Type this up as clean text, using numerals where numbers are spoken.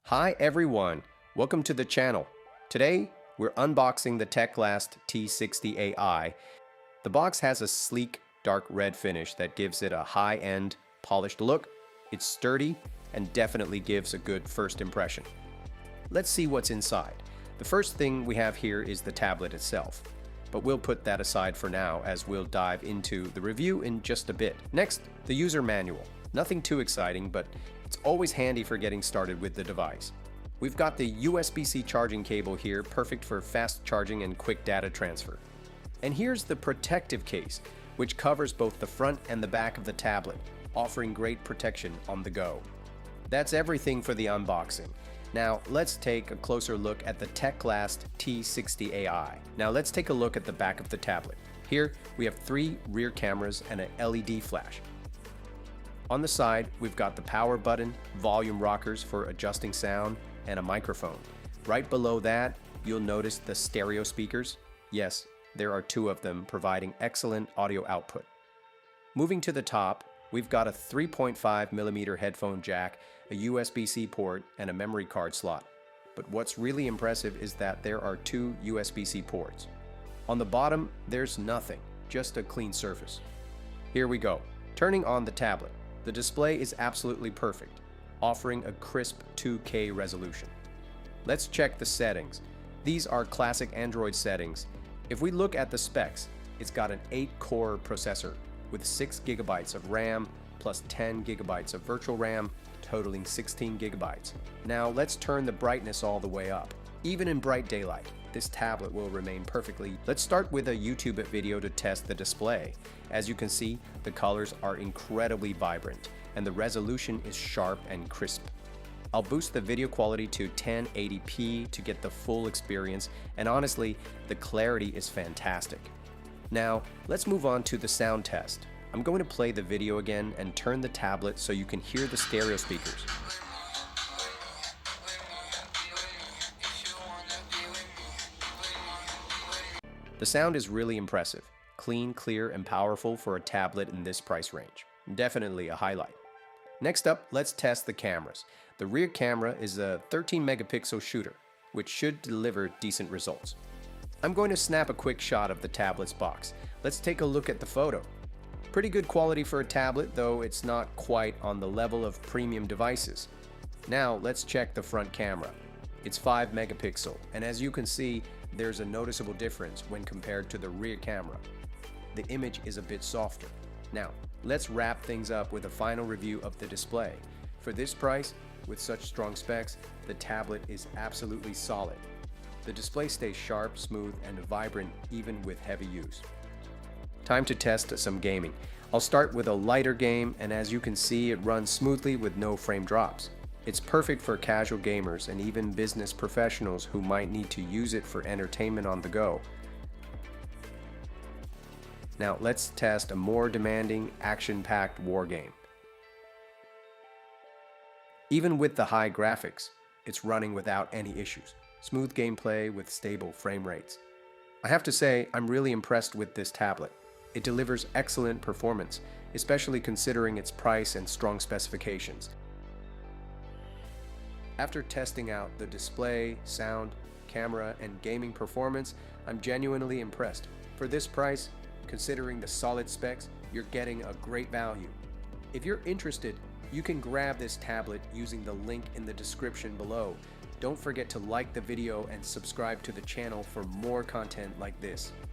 Hi everyone, welcome to the channel. Today, we're unboxing the Teclast T60 AI. The box has a sleek, dark red finish that gives it a high-end, polished look. It's sturdy and definitely gives a good first impression. Let's see what's inside. The first thing we have here is the tablet itself, but we'll put that aside for now as we'll dive into the review in just a bit. Next, the user manual. Nothing too exciting, but it's always handy for getting started with the device. We've got the USB-C charging cable here, perfect for fast charging and quick data transfer. And here's the protective case, which covers both the front and the back of the tablet, offering great protection on the go. That's everything for the unboxing. Now let's take a closer look at the Teclast T60 AI. Now let's take a look at the back of the tablet. Here we have 3 rear cameras and an LED flash. On the side, we've got the power button, volume rockers for adjusting sound, and a microphone. Right below that, you'll notice the stereo speakers. Yes, there are 2 of them providing excellent audio output. Moving to the top, we've got a 3.5mm headphone jack, a USB-C port, and a memory card slot. But what's really impressive is that there are 2 USB-C ports. On the bottom, there's nothing, just a clean surface. Here we go. Turning on the tablet. The display is absolutely perfect, offering a crisp 2K resolution. Let's check the settings. These are classic Android settings. If we look at the specs, it's got an 8-core processor with 6 GB of RAM plus 10 GB of virtual RAM, totaling 16 GB. Now let's turn the brightness all the way up. Even in bright daylight, this tablet will remain perfectly. Let's start with a YouTube video to test the display. As you can see, the colors are incredibly vibrant and the resolution is sharp and crisp. I'll boost the video quality to 1080p to get the full experience, and honestly, the clarity is fantastic. Now, let's move on to the sound test. I'm going to play the video again and turn the tablet so you can hear the stereo speakers. The sound is really impressive, clean, clear, and powerful for a tablet in this price range. Definitely a highlight. Next up, let's test the cameras. The rear camera is a 13-megapixel shooter, which should deliver decent results. I'm going to snap a quick shot of the tablet's box. Let's take a look at the photo. Pretty good quality for a tablet, though it's not quite on the level of premium devices. Now let's check the front camera. It's 5 megapixel, and as you can see, there's a noticeable difference when compared to the rear camera. The image is a bit softer. Now, let's wrap things up with a final review of the display. For this price, with such strong specs, the tablet is absolutely solid. The display stays sharp, smooth, and vibrant even with heavy use. Time to test some gaming. I'll start with a lighter game, and as you can see, it runs smoothly with no frame drops. It's perfect for casual gamers and even business professionals who might need to use it for entertainment on the go. Now let's test a more demanding, action-packed war game. Even with the high graphics, it's running without any issues. Smooth gameplay with stable frame rates. I have to say, I'm really impressed with this tablet. It delivers excellent performance, especially considering its price and strong specifications. After testing out the display, sound, camera, and gaming performance, I'm genuinely impressed. For this price, considering the solid specs, you're getting a great value. If you're interested, you can grab this tablet using the link in the description below. Don't forget to like the video and subscribe to the channel for more content like this.